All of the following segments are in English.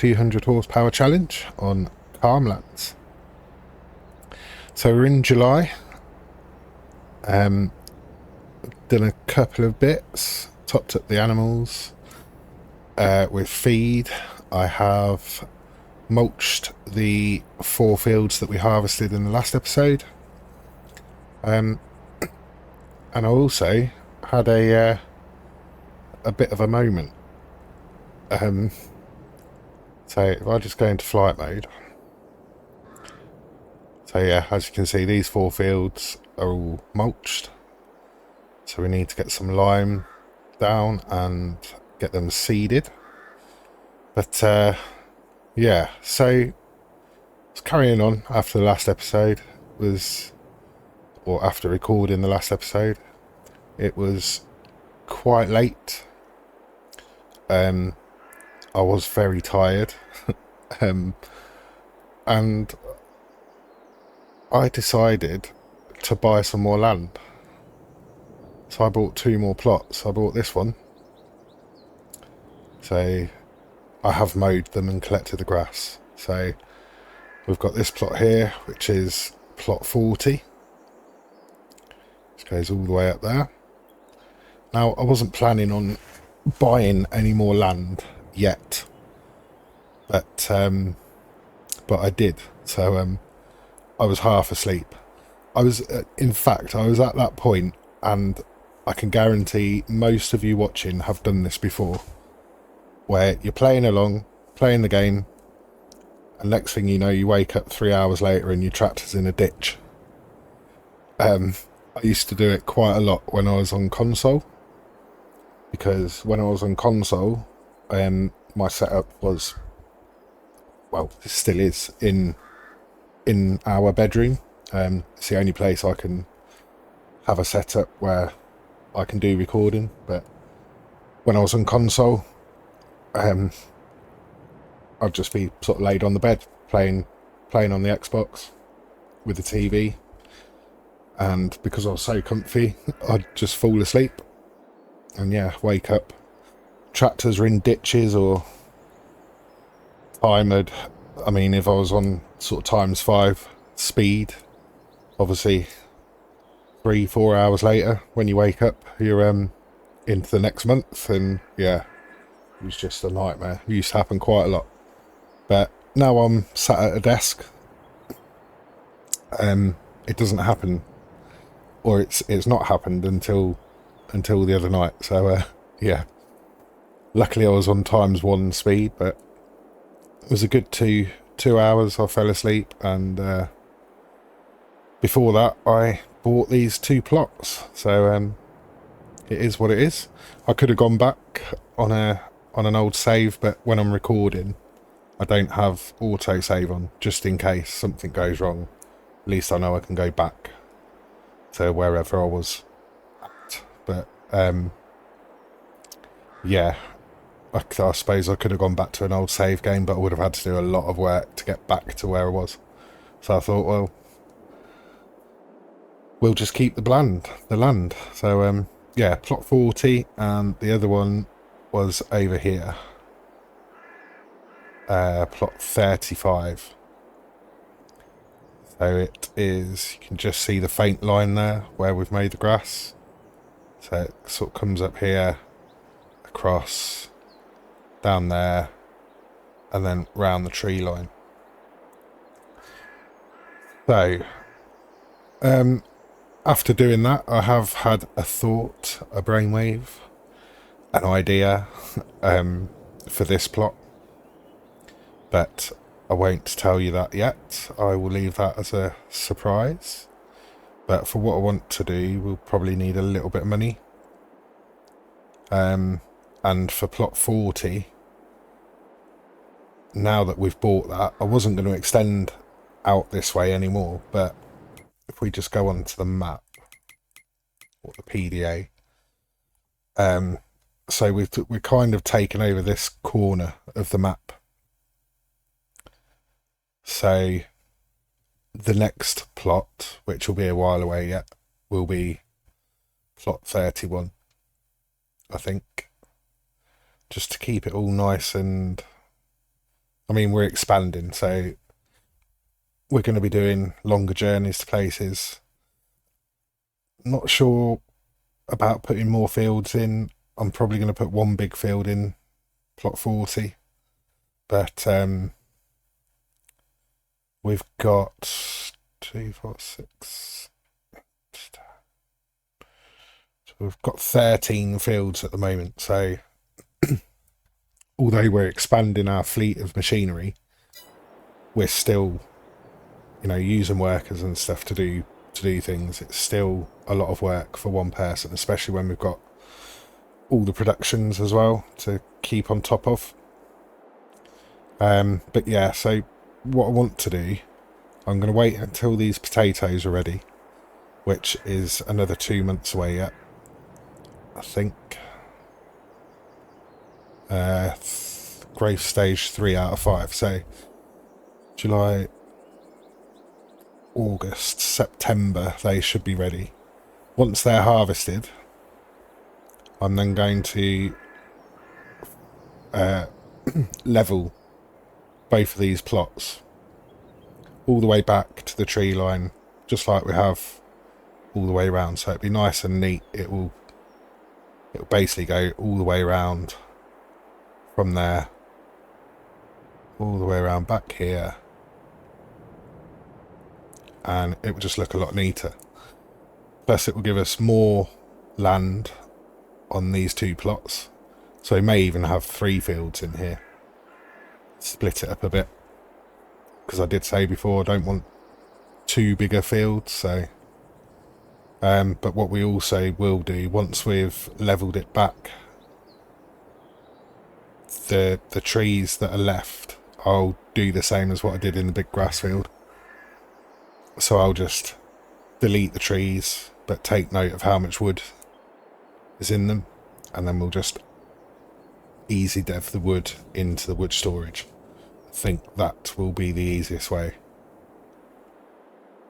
200 horsepower challenge on farmlands. So we're in July. Done a couple of bits, topped up the animals with feed. I have mulched the 4 fields that we harvested in the last episode, and I also had a bit of a moment. So if I just go into flight mode, so yeah, as you can see, these 4 fields are all mulched, so we need to get some lime down and get them seeded. But yeah, so it's carrying on after the last episode or after recording the last episode. It was quite late. I was very tired. And I decided to buy some more land. So I bought 2 more plots. I bought this one. So I have mowed them and collected the grass. So we've got this plot here, which is plot 40. Which goes all the way up there. Now, I wasn't planning on buying any more land yet, but I did. So I was half asleep. In fact, I was at that point, and I can guarantee most of you watching have done this before, where you're playing along, playing the game, and next thing you know, you wake up 3 hours later and your tractor's in a ditch. I used to do it quite a lot when I was on console, because when I was on console, my setup was, well, it still is, in our bedroom. It's the only place I can have a setup where I can do recording. But when I was on console, I'd just be sort of laid on the bed playing on the Xbox with the TV, and because I was so comfy, I'd just fall asleep and yeah, wake up, tractors are in ditches, or if I was on sort of ×5 speed, obviously 3-4 hours later when you wake up, you're into the next month. And yeah, it was just a nightmare. It used to happen quite a lot, but now I'm sat at a desk, it doesn't happen, or it's not happened until the other night. So yeah, luckily I was on ×1 speed, but it was a good 2 hours I fell asleep. And before that I bought these 2 plots. So it is what it is. I could have gone back on an old save, but when I'm recording, I don't have auto save on, just in case something goes wrong. At least I know I can go back to wherever I was at. But yeah, I suppose I could have gone back to an old save game, but I would have had to do a lot of work to get back to where I was. So I thought, well, we'll just keep the land. So yeah, plot 40, and the other one was over here, plot 35. So it is, you can just see the faint line there where we've made the grass. So it sort of comes up here, across, down there, and then round the tree line. So after doing that, I have had a thought, a brainwave, an idea for this plot, but I won't tell you that yet. I will leave that as a surprise. But for what I want to do, we'll probably need a little bit of money. And for plot 40, now that we've bought that, I wasn't going to extend out this way anymore, but if we just go onto the map, or the PDA, so we've kind of taken over this corner of the map. So the next plot, which will be a while away yet, will be plot 31, I think, just to keep it all nice and I mean, we're expanding, so we're going to be doing longer journeys to places. Not sure about putting more fields in. I'm probably going to put one big field in plot 40, but we've got 2, 4, 6. So we've got 13 fields at the moment. So although we're expanding our fleet of machinery, we're still, using workers and stuff to do things. It's still a lot of work for one person, especially when we've got all the productions as well to keep on top of. But yeah, so what I want to do, I'm going to wait until these potatoes are ready, which is another 2 months away yet, I think. Growth stage 3 out of 5. So July, August, September, they should be ready. Once they're harvested, I'm then going to level both of these plots all the way back to the tree line, just like we have all the way around. So it'd be nice and neat. It'll basically go all the way around from there, all the way around back here, and it will just look a lot neater. Plus it will give us more land on these 2 plots, so we may even have 3 fields in here. Split it up a bit, because I did say before I don't want 2 bigger fields. So but what we also will do, once we've leveled it back, the trees that are left, I'll do the same as what I did in the big grass field. So I'll just delete the trees, but take note of how much wood is in them, and then we'll just easy dev the wood into the wood storage. I think that will be the easiest way.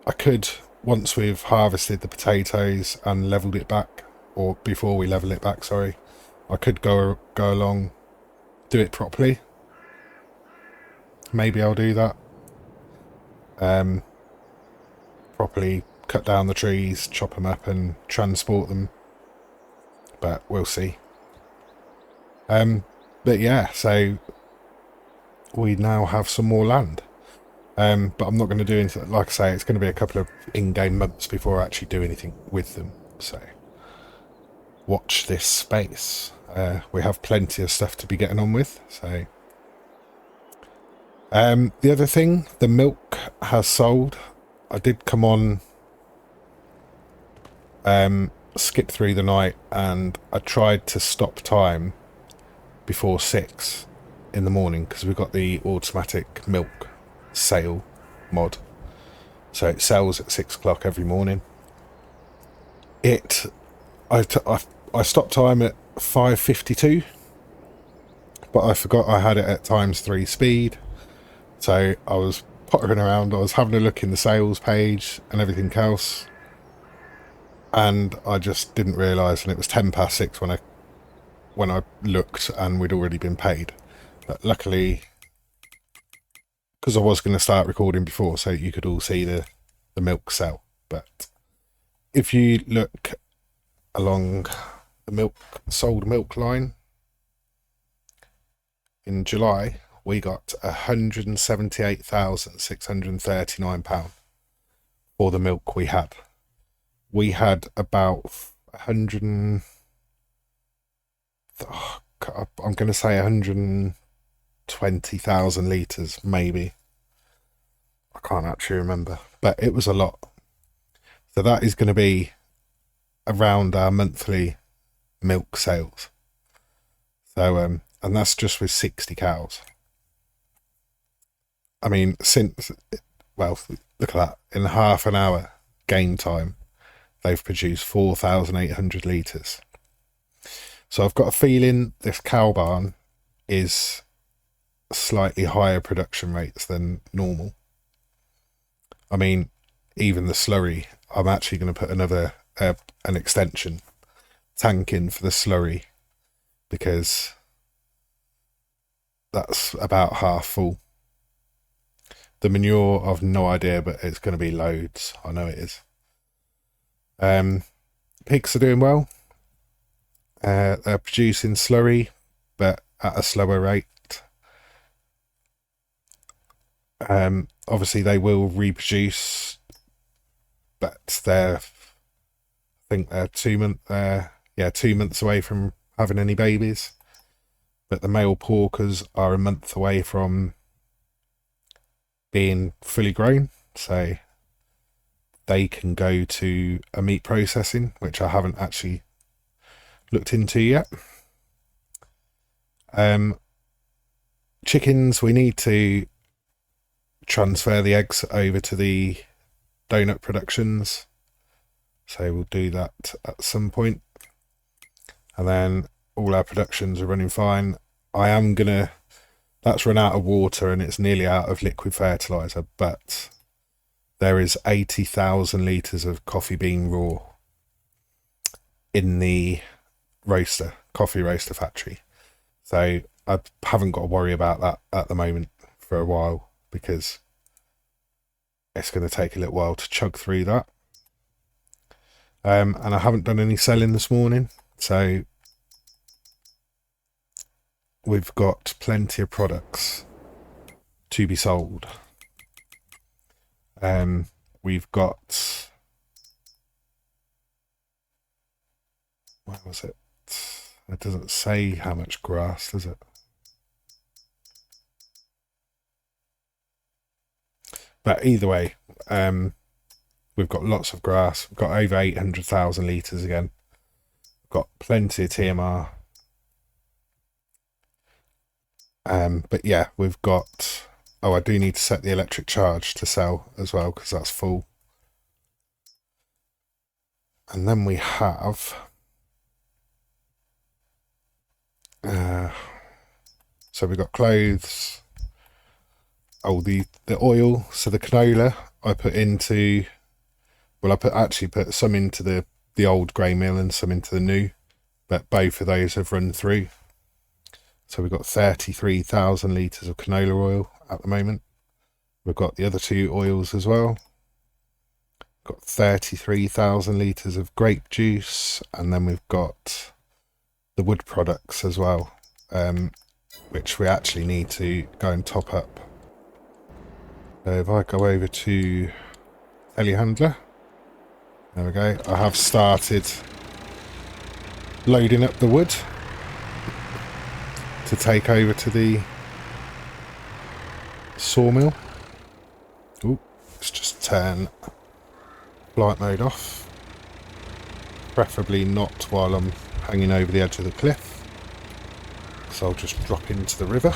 I could, once we've harvested the potatoes and leveled it back, or before we level it back, sorry, I could go along, do it properly. Maybe I'll do that. Properly cut down the trees, chop them up and transport them, but we'll see. But yeah, so we now have some more land. But I'm not going to do anything. Like I say, it's going to be a couple of in-game months before I actually do anything with them. So watch this space. We have plenty of stuff to be getting on with. So the other thing, the milk has sold. I did come on, skip through the night, and I tried to stop time before 6 in the morning, because we've got the automatic milk sale mod, so it sells at 6 o'clock every morning. I stopped time at 5:52, but I forgot I had it at ×3 speed. So I was pottering around, I was having a look in the sales page and everything else, and I just didn't realise, and it was 6:10 when I looked, and we'd already been paid. But luckily, because I was going to start recording before, so you could all see the milk sell. But if you look along the sold milk line, in July we got £178,639 for the milk we had. We had about 100 I'm going to say 120,000 litres, maybe. I can't actually remember, but it was a lot. So that is going to be around our monthly milk sales. So, and that's just with 60 cows. I mean, well, look at that. In half an hour game time, they've produced 4,800 litres. So I've got a feeling this cow barn is slightly higher production rates than normal. I mean, even the slurry, I'm actually going to put another an extension tank in for the slurry, because that's about half full. The manure, I've no idea, but it's going to be loads. I know it is. Pigs are doing well. They're producing slurry, but at a slower rate. Obviously, they will reproduce, but I think they're 2 months away from having any babies. But the male porkers are a month away from being fully grown, so they can go to a meat processing, which I haven't actually looked into yet. Chickens, we need to transfer the eggs over to the donut productions, so we'll do that at some point, and then all our productions are running fine. That's run out of water and it's nearly out of liquid fertilizer, but there is 80,000 litres of coffee bean raw in the coffee roaster factory. So I haven't got to worry about that at the moment for a while, because it's going to take a little while to chug through that. And I haven't done any selling this morning, so we've got plenty of products to be sold. We've got, where was it? It doesn't say how much grass, does it? But either way, we've got lots of grass. We've got over 800,000 litres again. We've got plenty of TMR. But yeah, we've got... Oh, I do need to set the electric charge to sell as well, because that's full. And then we have... so we've got clothes. Oh, the oil. So the canola I put into... Well, actually put some into the old grey mill and some into the new. But both of those have run through. So we've got 33,000 litres of canola oil at the moment. We've got the other two oils as well. Got 33,000 litres of grape juice, and then we've got the wood products as well, which we actually need to go and top up. So if I go over to telehandler, there we go. I have started loading up the wood to take over to the sawmill. Ooh, let's just turn flight mode off. Preferably not while I'm hanging over the edge of the cliff, so I'll just drop into the river.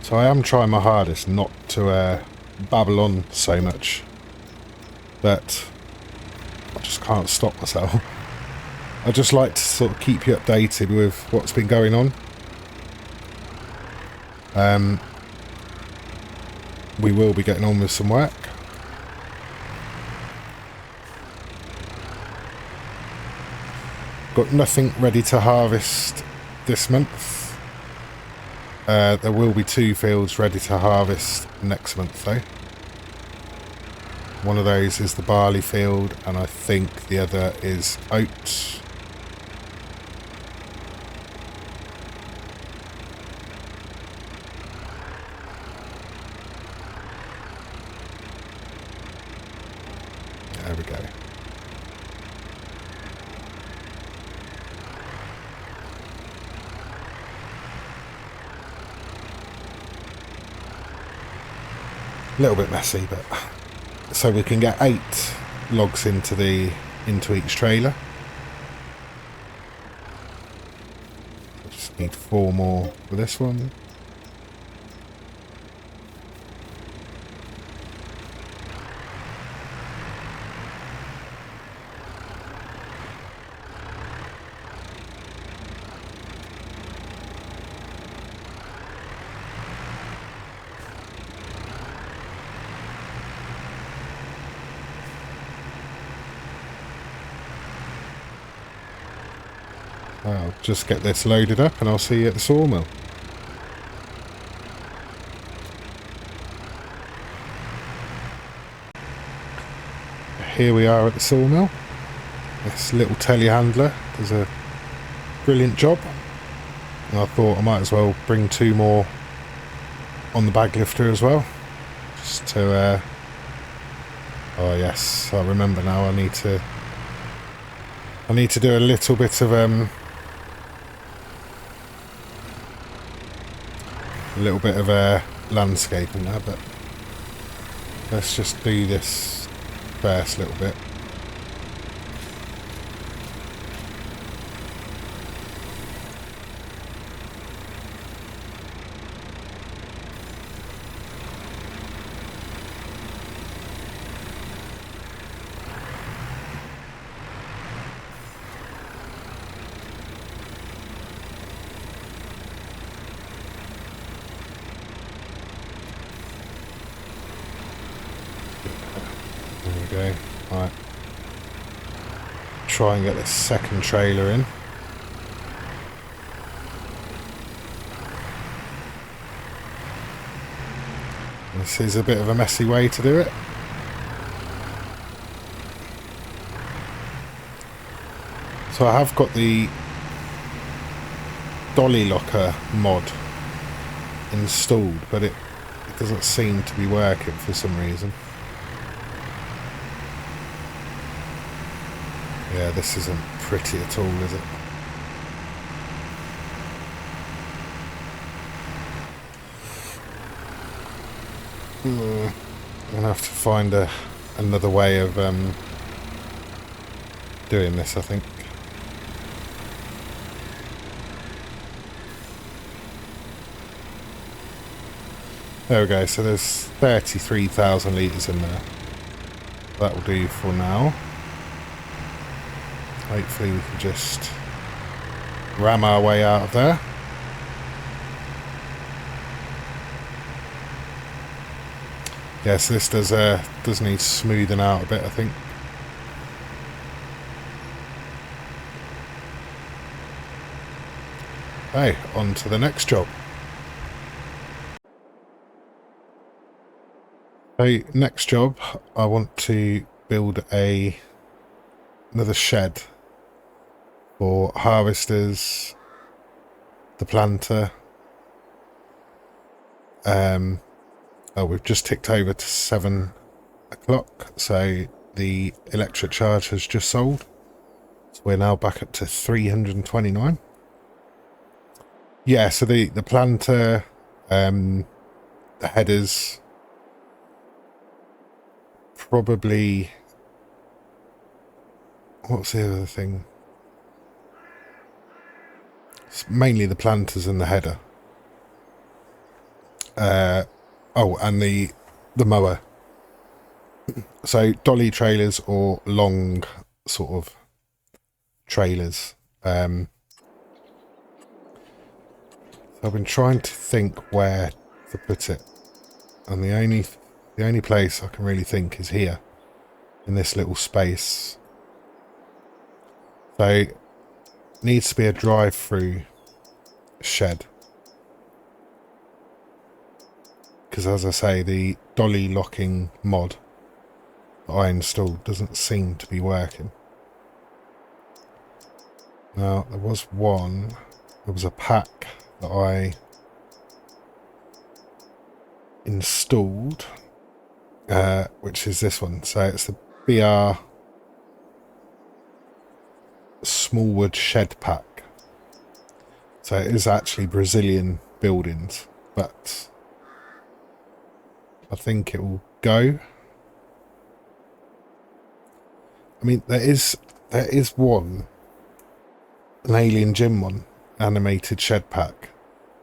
So I am trying my hardest not to babble on so much, but I just can't stop myself. I just like to sort of keep you updated with what's been going on. We will be getting on with some work. Got nothing ready to harvest this month. There will be 2 fields ready to harvest next month though. One of those is the barley field, and I think the other is oats. There we go. A little bit messy, but so we can get 8 logs into each trailer. I just need 4 more for this one. I'll just get this loaded up and I'll see you at the sawmill. Here we are at the sawmill. This little telehandler does a brilliant job. And I thought I might as well bring 2 more on the bag lifter as well. Just to... oh yes, I remember now. I need to do a little bit of... landscaping there, but let's just do this first little bit. There we go. Right. Try and get this second trailer in. This is a bit of a messy way to do it. So I have got the dolly locker mod installed, but it doesn't seem to be working for some reason. Yeah, this isn't pretty at all, is it? I'm gonna have to find another way of doing this, I think. There we go, so there's 33,000 litres in there. That will do for now. Hopefully we can just ram our way out of there. Yes, this does need smoothing out a bit, I think. Hey, on to the next job. So, next job, I want to build another shed for harvesters, the planter. Oh, we've just ticked over to 7 o'clock, so the electric charge has just sold. So we're now back up to 329. Yeah, so the planter, the headers, probably... What's the other thing? It's mainly the planters and the header. Oh, and the mower. So dolly trailers or long sort of trailers. So I've been trying to think where to put it, and the only place I can really think is here, in this little space. So it needs to be a drive-through shed. Because as I say, the dolly locking mod that I installed doesn't seem to be working. Now, there was a pack that I installed, which is this one. So it's the BR Smallwood Shed Pack. So it is actually Brazilian buildings, but I think it will go. I mean, there is one, an Alien Gym one, animated shed pack,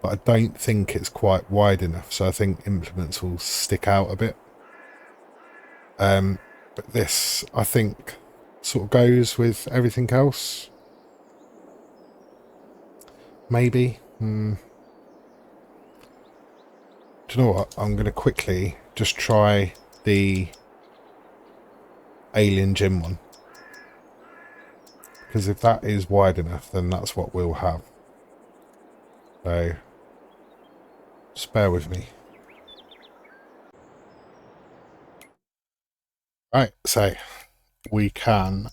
but I don't think it's quite wide enough, so I think implements will stick out a bit. But this, I think, sort of goes with everything else. Maybe. Do you know what? I'm going to quickly just try the Alien Gym one, Because if that is wide enough, then that's what we'll have. So, just bear with me. Right, so we can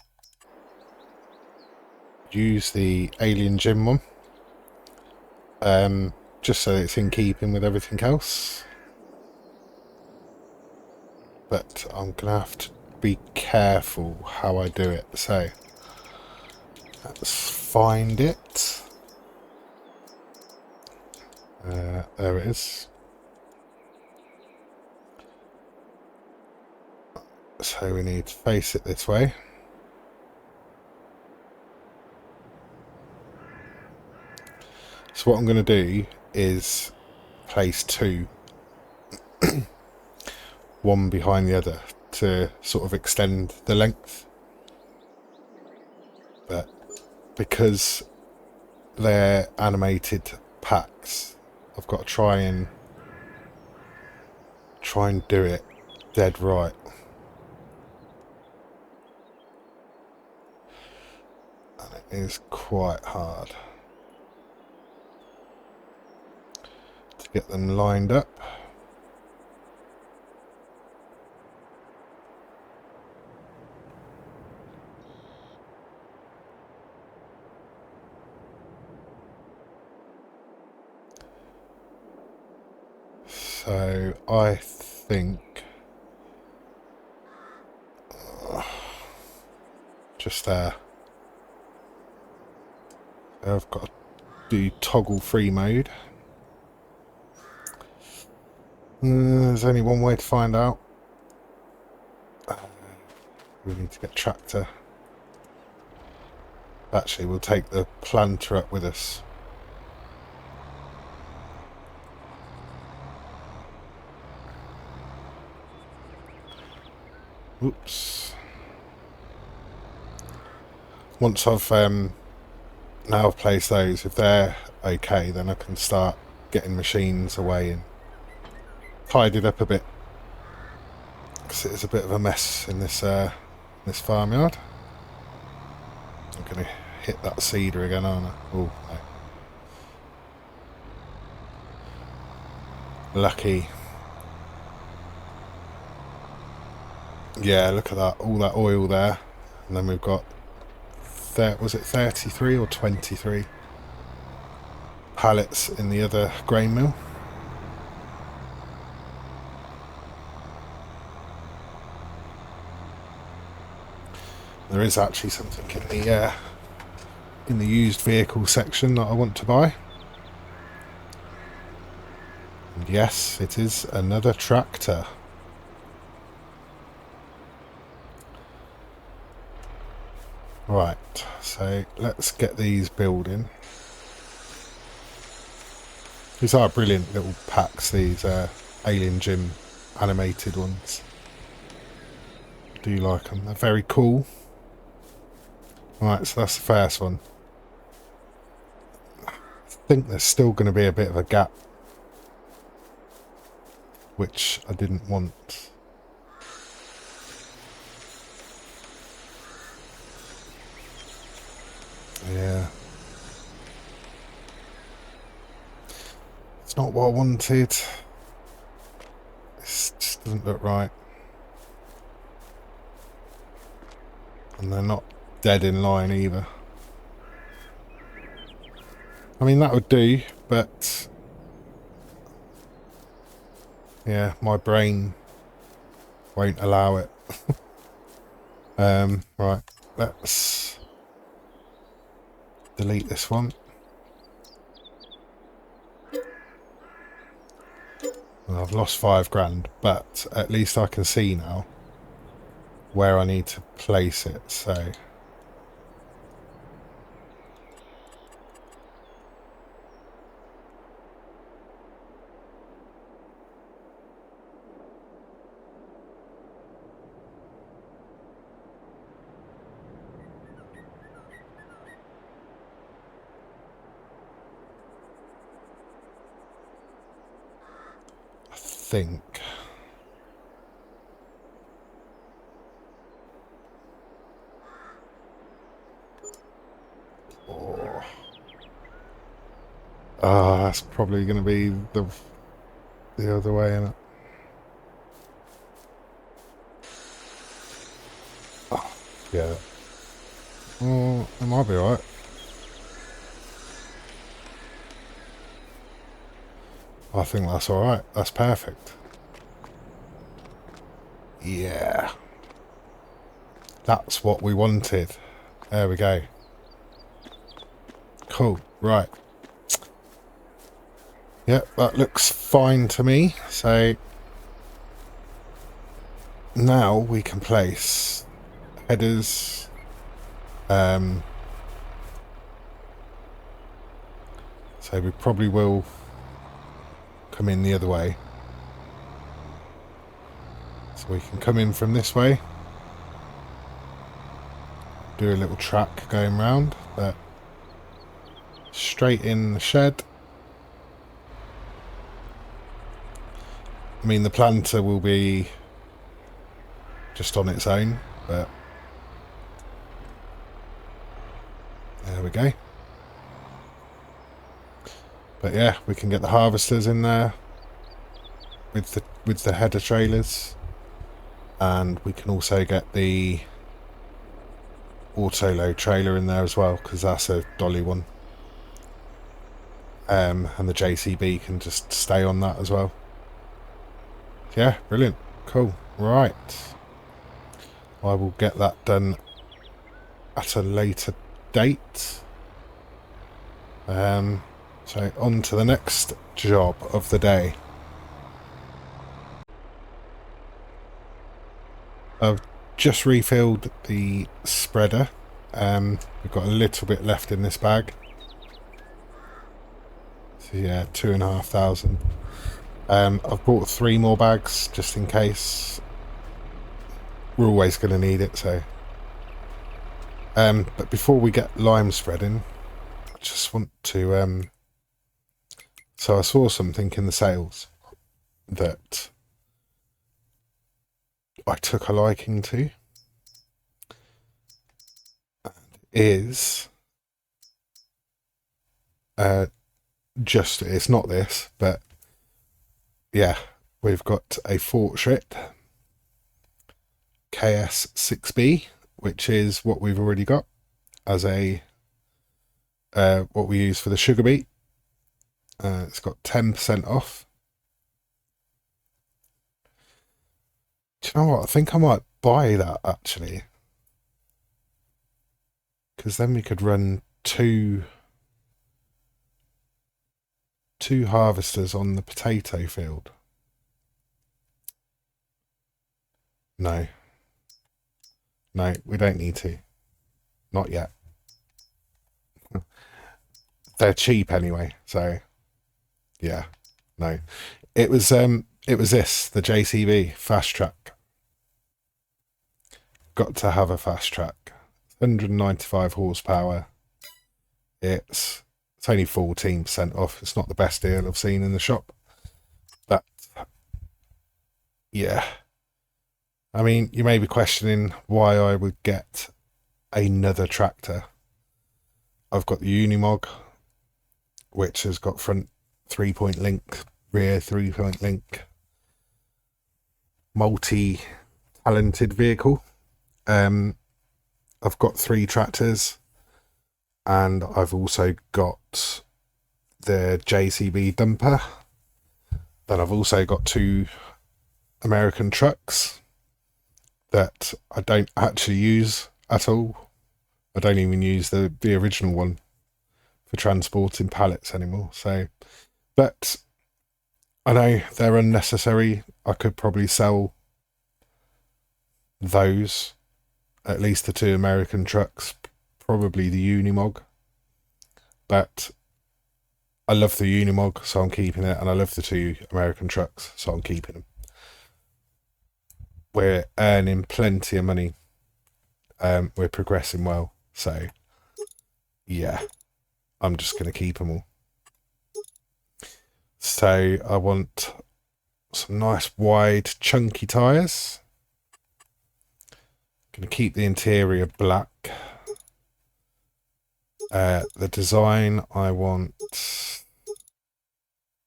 use the alien gym one, just so it's in keeping with everything else. But I'm going to have to be careful how I do it. So, let's find it. There it is. So we need to face it this way. So what I'm going to do is place two, one behind the other, to sort of extend the length. But because they're animated packs, I've got to try and do it dead right. And it is quite hard to get them lined up. So I think just there. So I've got to do toggle free mode. There's only one way to find out. We need to get tractor. Actually, we'll take the planter up with us. Oops. Once I've now I've placed those, if they're okay, then I can start getting machines away and tidied up a bit, because it is a bit of a mess in this this farmyard. I'm going to hit that cedar again, aren't I? Oh, no. Lucky. Yeah, look at that, all that oil there, and then we've got was it 33 or 23 pallets in the other grain mill. There is actually something in the used vehicle section that I want to buy. And yes, it is another tractor. Right, so let's get these building. These are brilliant little packs, these Alien Gym animated ones. I do like them, they're very cool. Right, so that's the first one. I think there's still going to be a bit of a gap, which I didn't want. Yeah. It's not what I wanted. This just doesn't look right. And they're not dead in line either. I mean, that would do, but yeah, my brain won't allow it. Right, let's delete this one. Well, I've lost £5 but at least I can see now where I need to place it, so I think Ah, that's probably going to be the other way, isn't it? Oh, yeah. Oh, it might be alright. I think that's alright. That's perfect. Yeah. That's what we wanted. There we go. Cool. Right. Yep, that looks fine to me. So now we can place headers. So we probably will come in the other way. So we can come in from this way. Do a little track going round, but straight in the shed. I mean, the planter will be just on its own, but there we go. But yeah, we can get the harvesters in there with the header trailers, and we can also get the auto load trailer in there as well, because that's a dolly one. And the JCB can just stay on that as well. Yeah, brilliant. Cool. Right. I will get that done at a later date. So on to the next job of the day. I've just refilled the spreader. We've got a little bit left in this bag. So yeah, 2,500. I've bought 3 more bags just in case. We're always going to need it, so. But before we get lime spreading, I just want to. So I saw something in the sales that I took a liking to. Is just, it's not this, but yeah, we've got a Fortschritt KS6B, which is what we've already got as a what we use for the sugar beet. It's got 10% off. Do you know what? I think I might buy that actually, because then we could run two harvesters on the potato field. No, we don't need to. Not yet. They're cheap anyway, so yeah, no. It was this, the JCB fast track. Got to have a fast track. 195 horsepower. It's only 14% off. It's not the best deal I've seen in the shop. But yeah. I mean, you may be questioning why I would get another tractor. I've got the Unimog, which has got front 3-point link, rear 3-point link, multi-talented vehicle. I've got 3 tractors, and I've also got the JCB dumper. Then I've also got 2 American trucks that I don't actually use at all. I don't even use the original one for transporting pallets anymore. So, but I know they're unnecessary. I could probably sell those, at least the 2 American trucks, probably the Unimog. But I love the Unimog, so I'm keeping it, and I love the 2 American trucks, so I'm keeping them. We're earning plenty of money. We're progressing well, so yeah, I'm just going to keep them all. So I want some nice wide chunky tyres. Going to keep the interior black. The design, I want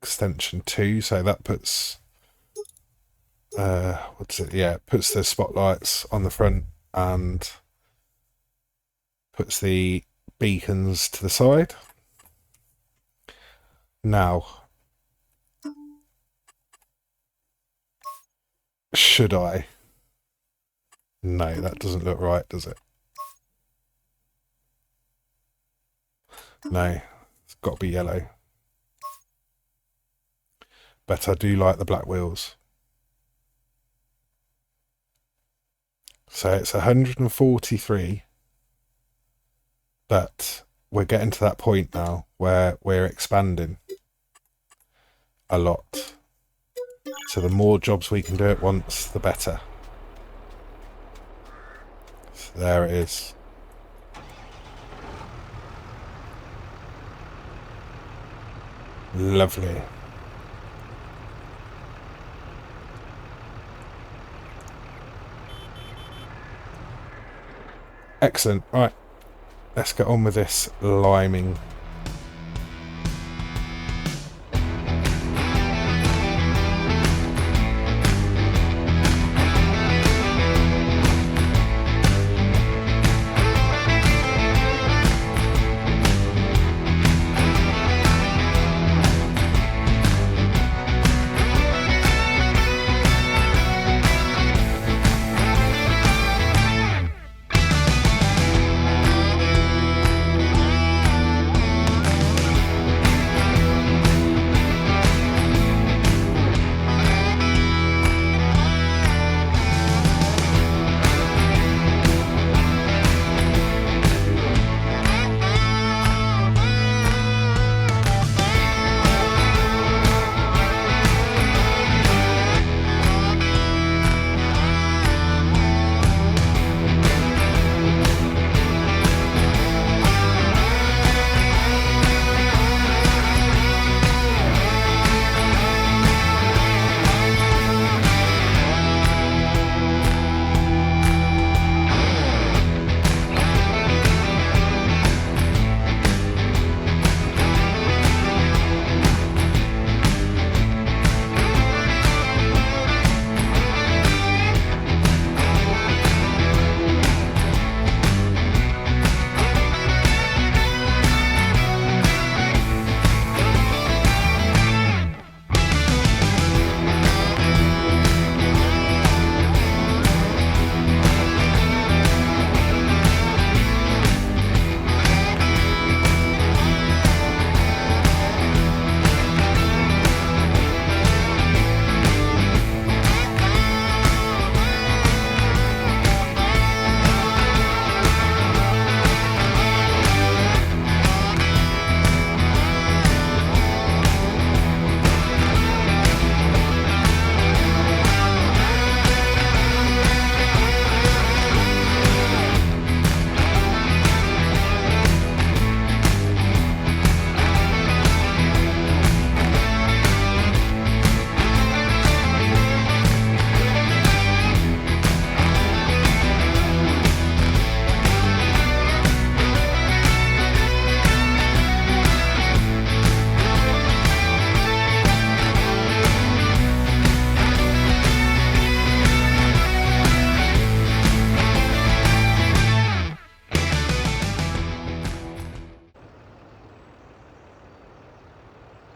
extension 2, so that puts puts the spotlights on the front and puts the beacons to the side. Now, should I? No, that doesn't look right, does it? No, it's got to be yellow. But I do like the black wheels. So it's 143, but we're getting to that point now where we're expanding a lot. So the more jobs we can do at once, the better. So there it is. Lovely. Excellent. Right, let's get on with this liming.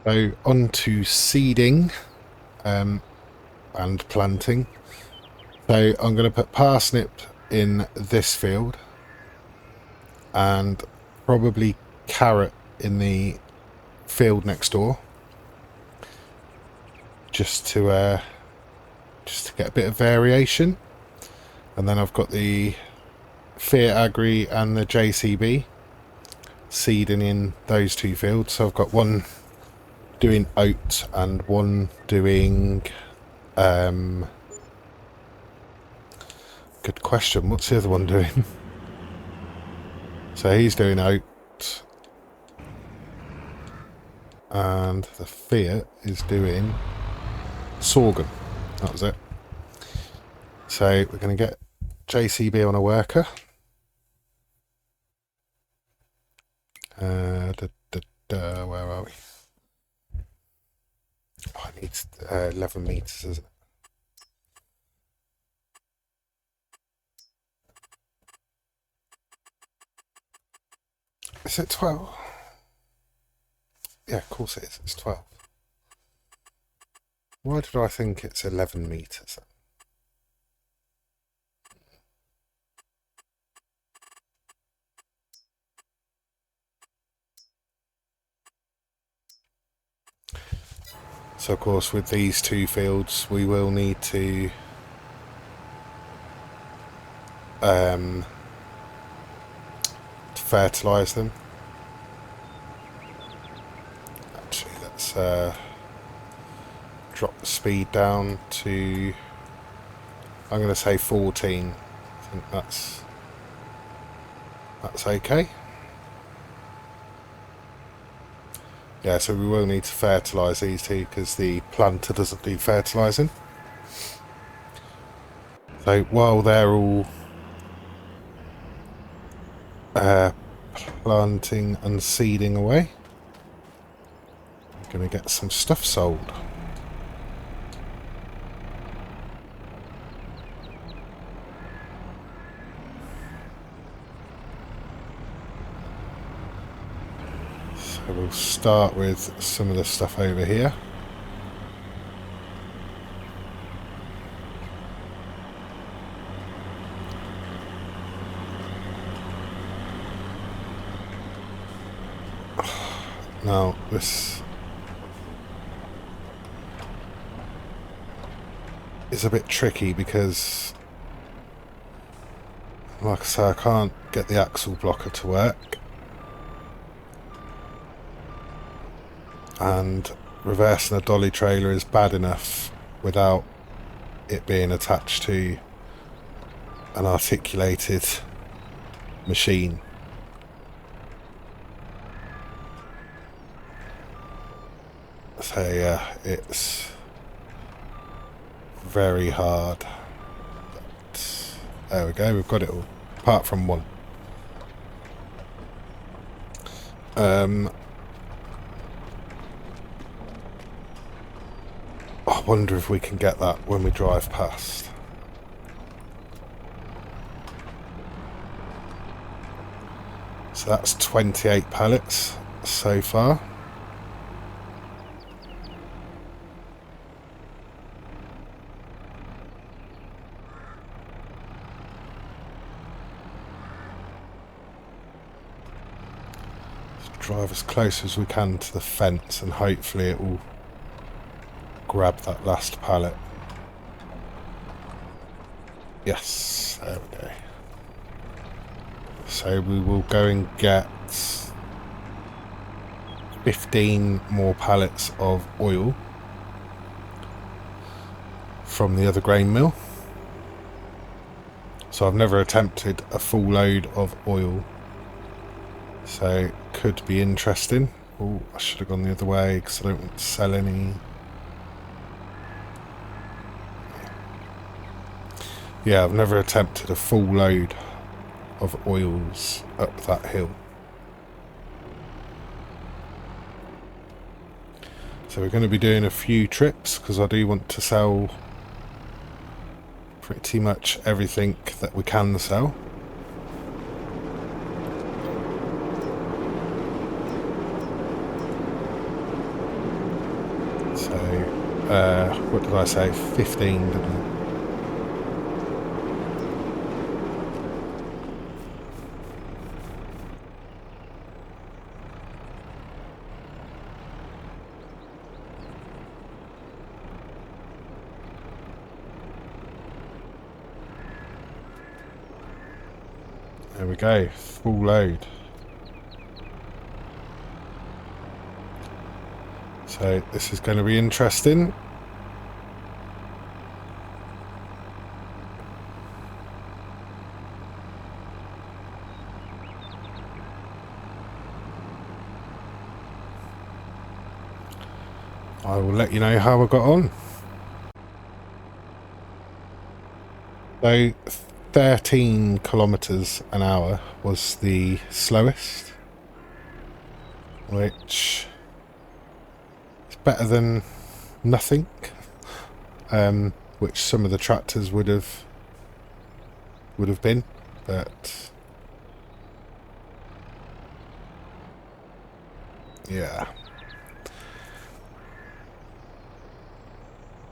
So on to seeding and planting. So I'm going to put parsnip in this field and probably carrot in the field next door, just to get a bit of variation. And then I've got the Fear Agri and the JCB seeding in those two fields. So I've got one doing oat and one doing good question, what's the other one doing? So he's doing oat and the Fiat is doing sorghum. That was it. So we're going to get JCB on a worker. Where are we? needs 11 metres, is it? Is it 12? Yeah, of course it is. It's 12. Why did I think it's 11 metres? So of course with these two fields we will need to fertilise them. Actually, let's drop the speed down to, I'm going to say 14. I think that's okay. Yeah, so we will need to fertilise these two because the planter doesn't do fertilising. So while they're all planting and seeding away, I'm going to get some stuff sold. So we'll start with some of the stuff over here. Now this is a bit tricky because, like I say, I can't get the axle blocker to work, and reversing a dolly trailer is bad enough without it being attached to an articulated machine. So yeah, it's very hard. But there we go, we've got it all, apart from one. I wonder if we can get that when we drive past. So that's 28 pallets so far. Drive as close as we can to the fence and hopefully it will grab that last pallet. Yes, there we go. So we will go and get 15 more pallets of oil from the other grain mill. So I've never attempted a full load of oil, so could be interesting. Oh, I should have gone the other way because I don't want to sell any. Yeah, I've never attempted a full load of oils up that hill. So we're going to be doing a few trips because I do want to sell pretty much everything that we can sell. What did I say? 15, didn't I? There we go, full load. So this is going to be interesting. I will let you know how I got on. So 13 kilometers an hour was the slowest, which is better than nothing, which some of the tractors would have been, but yeah,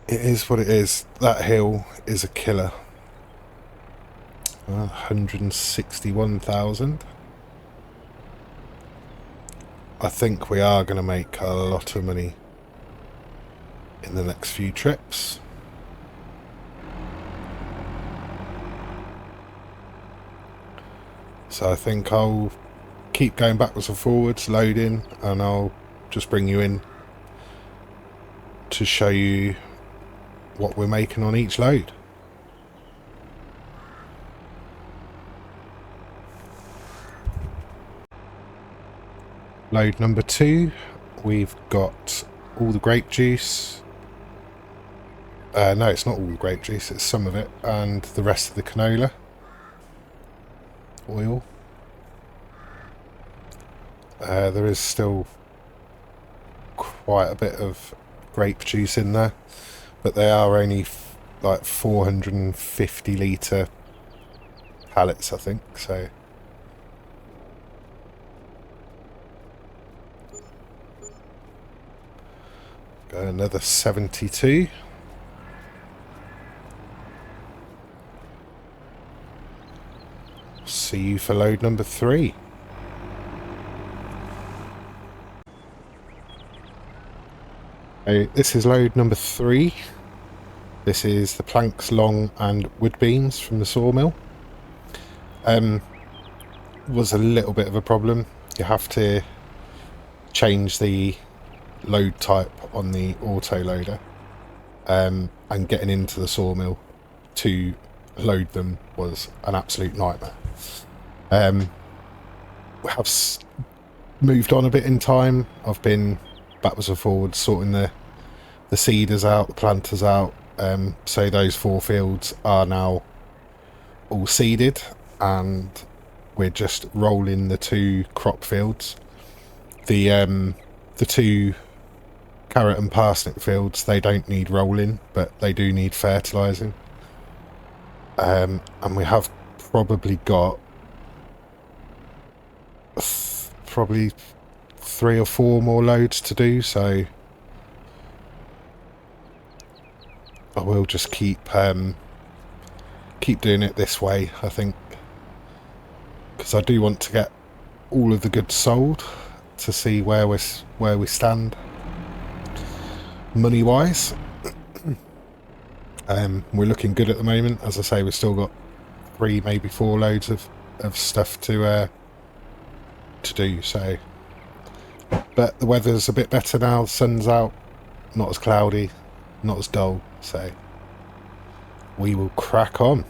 it is what it is. That hill is a killer. 161,000. I think we are going to make a lot of money in the next few trips. So I think I'll keep going backwards and forwards, loading, and I'll just bring you in to show you what we're making on each load. Load number 2, we've got all the grape juice. No, it's not all the grape juice, it's some of it, and the rest of the canola oil. There is still quite a bit of grape juice in there, but they are only like 450 litre pallets, I think, so go another 72. See you for load number 3. This is load number 3. This is the planks, long and wood beams from the sawmill. Was a little bit of a problem. You have to change the load type on the auto loader, and getting into the sawmill to load them was an absolute nightmare. We have moved on a bit in time. I've been backwards and forwards sorting the seeders out, the planters out, so those 4 fields are now all seeded, and we're just rolling the 2 crop fields. The 2 carrot and parsnip fields, they don't need rolling, but they do need fertilising, and we have probably got probably 3 or 4 more loads to do, so I will just keep doing it this way, I think, because I do want to get all of the goods sold to see where we stand money wise. We're looking good at the moment. As I say, we've still got 3, maybe 4 loads of stuff to do, so, but the weather's a bit better now, the sun's out, not as cloudy, not as dull, so we will crack on.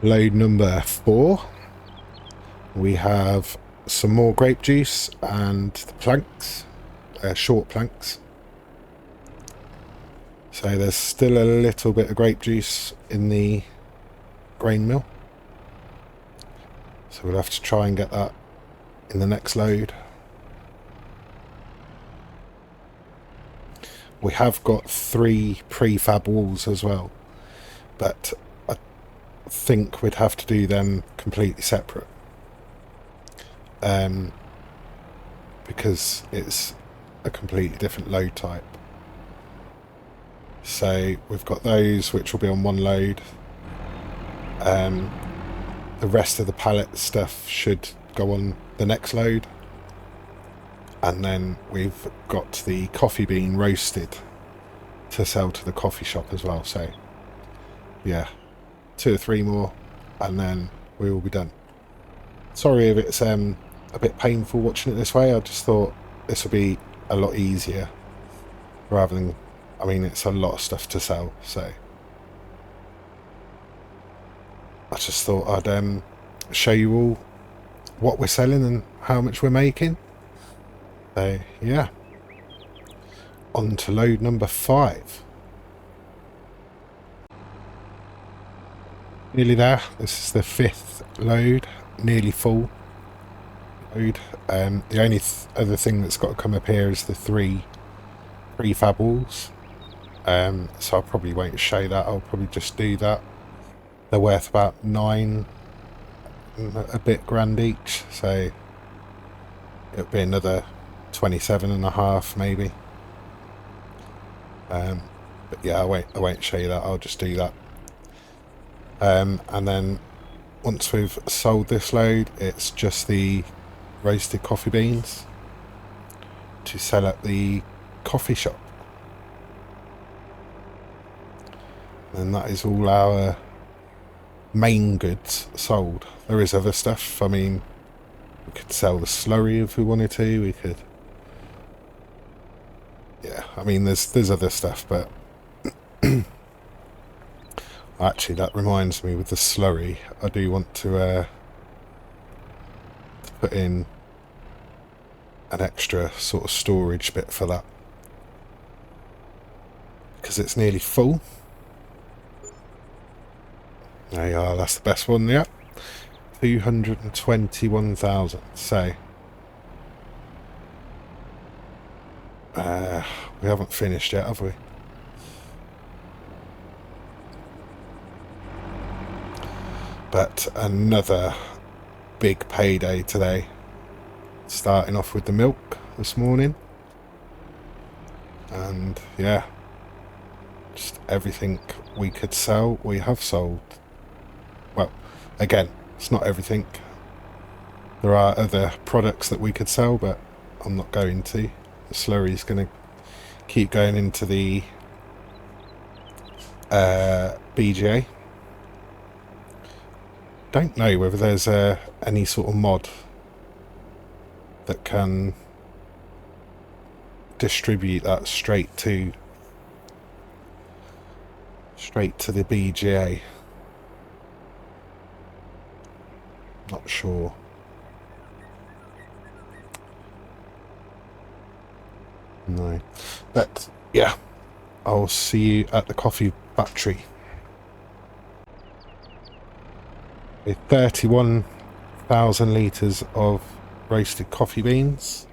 Load number 4, we have some more grape juice and the planks, short planks. So there's still a little bit of grape juice in the grain mill, so we'll have to try and get that in the next load. We have got 3 prefab walls as well, but I think we'd have to do them completely separate, because it's a completely different load type. So we've got those which will be on one load. The rest of the pallet stuff should go on the next load, and then we've got the coffee bean roasted to sell to the coffee shop as well. So yeah, 2 or 3 more and then we will be done. Sorry if it's a bit painful watching it this way. I just thought this would be a lot easier rather than, I mean, it's a lot of stuff to sell, so I just thought I'd show you all what we're selling and how much we're making. So yeah, on to load number 5. Nearly there. This is the 5th load, nearly full. load. The only other thing that's got to come up here is the 3 prefab walls. So I probably won't show that. I'll probably just do that. They're worth about 9 a bit grand each, so it'll be another 27.5 maybe. But yeah, I won't show you that. I'll just do that. And then once we've sold this load, it's just the roasted coffee beans to sell at the coffee shop. And that is all our main goods sold. There is other stuff. I mean, we could sell the slurry if we wanted to. We could, yeah. I mean, there's other stuff, but actually, that reminds me, with the slurry, I do want to put in an extra sort of storage bit for that, because it's nearly full. There you are, that's the best one, yeah. 221,000. So we haven't finished yet, have we? But another big payday today. Starting off with the milk this morning. And yeah, just everything we could sell, we have sold. Well, again, it's not everything. There are other products that we could sell, but I'm not going to. The slurry is going to keep going into the BGA. Don't know whether there's any sort of mod that can distribute that straight to the BGA. Not sure. No. But yeah, I'll see you at the coffee factory. With 31,000 litres of roasted coffee beans.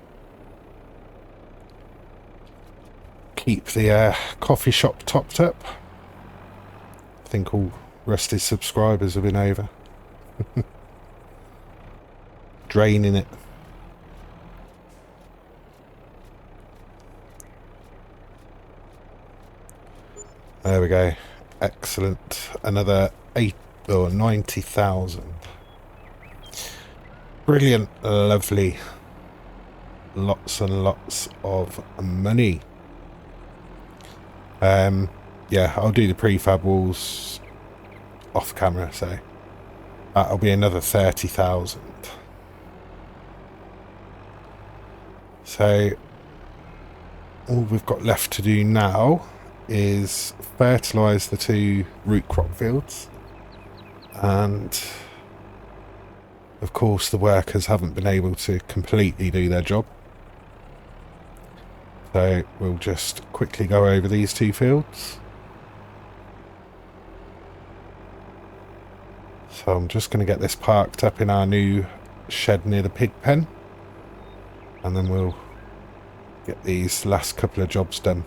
Keep the coffee shop topped up. I think all Rusty's subscribers have been over. Draining it. There we go. Excellent. Another 90,000. Brilliant. Lovely. Lots and lots of money. Yeah, I'll do the prefab walls off camera, so that'll be another 30,000. So all we've got left to do now is fertilise the 2 root crop fields, and of course the workers haven't been able to completely do their job, so we'll just quickly go over these 2 fields. So I'm just going to get this parked up in our new shed near the pig pen, and then we'll get these last couple of jobs done.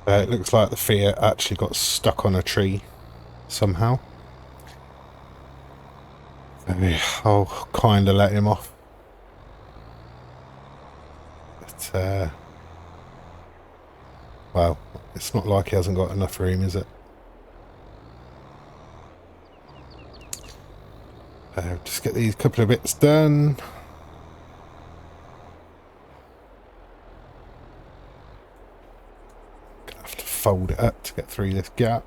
It looks like the Fiat actually got stuck on a tree somehow. Maybe I'll kind of let him off. But, well, it's not like he hasn't got enough room, is it? Just get these couple of bits done. Gonna have to fold it up to get through this gap.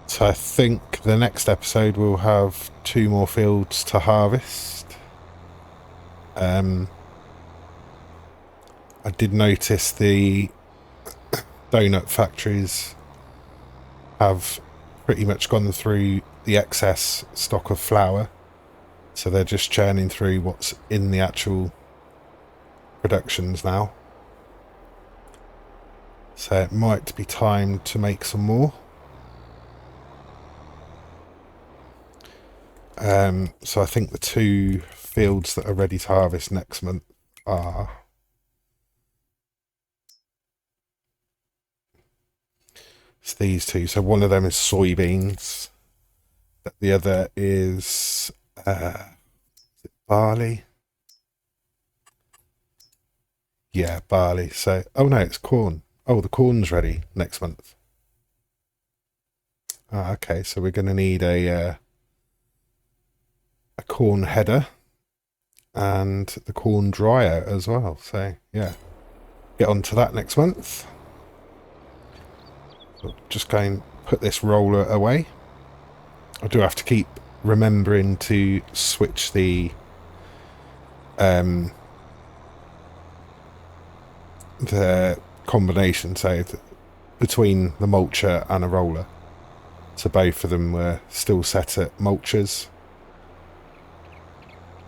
So I think the next episode we'll have 2 more fields to harvest. I did notice the donut factories have pretty much gone through the excess stock of flour, so they're just churning through what's in the actual productions now. So it might be time to make some more. So I think the 2 fields that are ready to harvest next month are these 2. So one of them is soybeans, the other is barley. Yeah, barley. So, oh no, it's corn. Oh, the corn's ready next month. Okay, so we're going to need a corn header and the corn dryer as well. So yeah, get on to that next month. So just go and put this roller away. I do have to keep remembering to switch the combination, so between the mulcher and a roller. So both of them were still set at mulchers,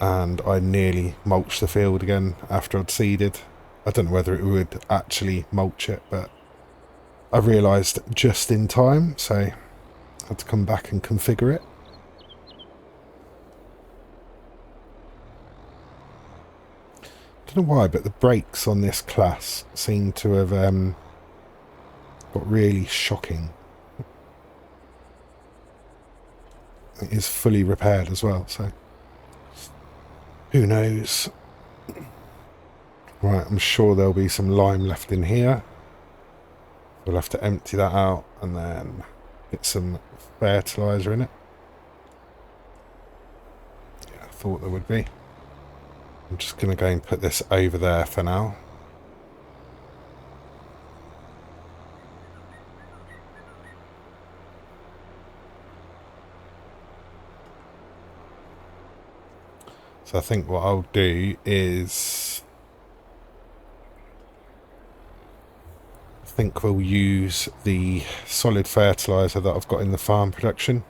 and I nearly mulched the field again after I'd seeded. I don't know whether it would actually mulch it, but I realised just in time, so I had to come back and configure it. I don't know why, but the brakes on this class seem to have got really shocking. It is fully repaired as well, so who knows. Right, I'm sure there'll be some lime left in here. We'll have to empty that out and then get some fertiliser in it. Yeah, I thought there would be. I'm just going to go and put this over there for now. So I think what I'll do is, I think we'll use the solid fertiliser that I've got in the farm production.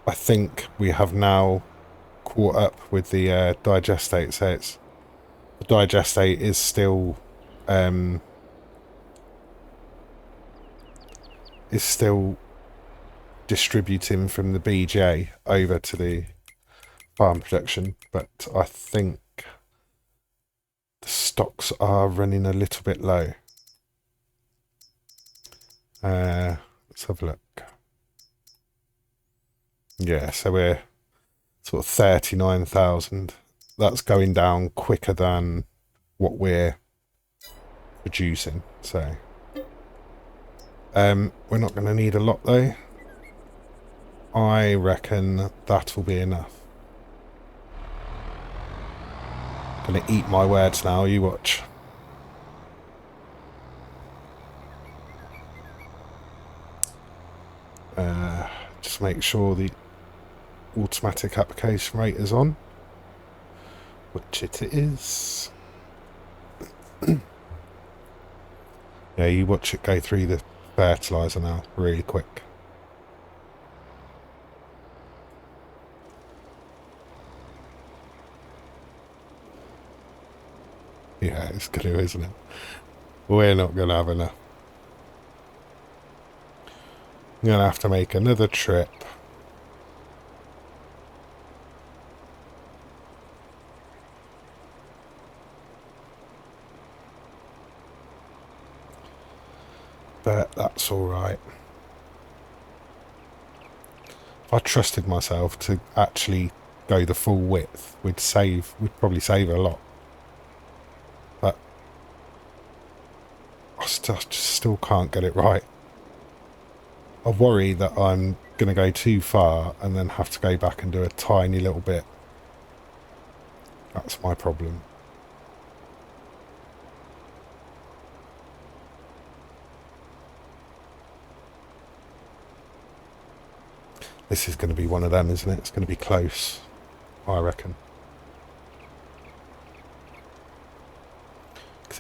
I think we have now caught up with the digestate, so it's, the digestate is still distributing from the BJ over to the farm production, but I think the stocks are running a little bit low. Let's have a look. Yeah, so we're sort of 39,000. That's going down quicker than what we're producing, so we're not going to need a lot though. I reckon that will be enough. Gonna eat my words now, you watch. Just make sure the automatic application rate is on, which it is. Yeah, you watch it go through the fertiliser now really quick. Yeah, it's going to, isn't it? We're not going to have enough. I'm going to have to make another trip. But that's alright. If I trusted myself to actually go the full width, we'd probably save a lot. But I still can't get it right. I worry that I'm going to go too far and then have to go back and do a tiny little bit. That's my problem. This is going to be one of them, isn't it? It's going to be close, I reckon.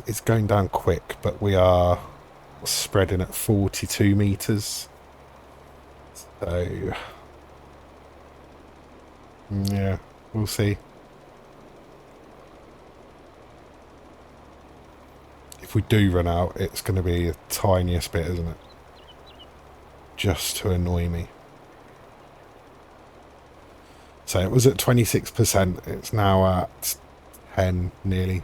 It's going down quick, but we are spreading at 42 metres. So, yeah, we'll see. If we do run out, it's going to be the tiniest bit, isn't it? Just to annoy me. So it was at 26%. It's now at 10 nearly.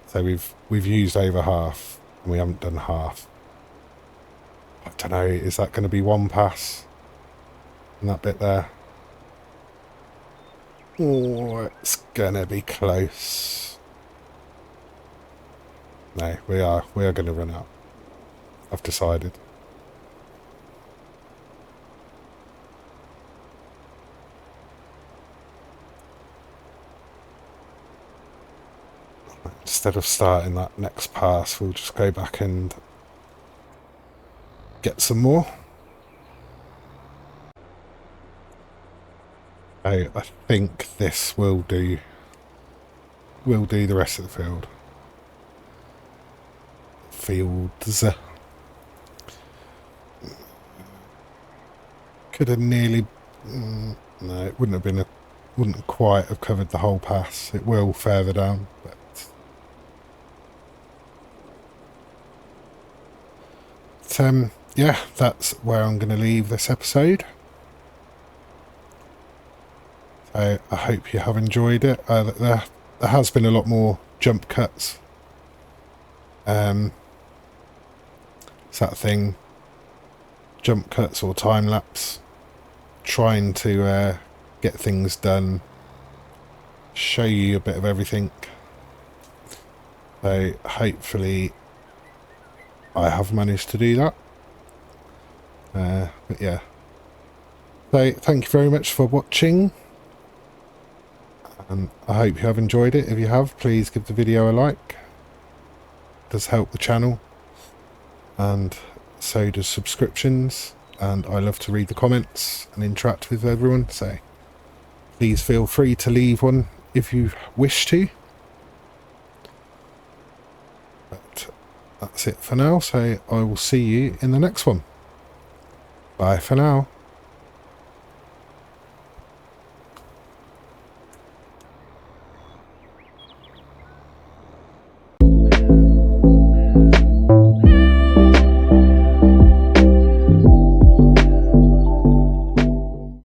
So we've used over half, and we haven't done half. I don't know. Is that going to be one pass? And that bit there. Oh, it's going to be close. No, we are going to run out. I've decided. Instead of starting that next pass, we'll just go back and get some more. I think this will do the rest of the fields. Could have nearly no, it wouldn't quite have covered the whole pass. It will further down, but yeah, that's where I'm going to leave this episode. So I hope you have enjoyed it. There has been a lot more jump cuts. It's that thing, jump cuts or time lapse, trying to get things done, show you a bit of everything. So hopefully I have managed to do that. But yeah, so thank you very much for watching, and I hope you have enjoyed it. If you have, please give the video a like. It does help the channel, and so does subscriptions, and I love to read the comments and interact with everyone, so please feel free to leave one if you wish to. But that's it for now, so I will see you in the next one. Bye for now.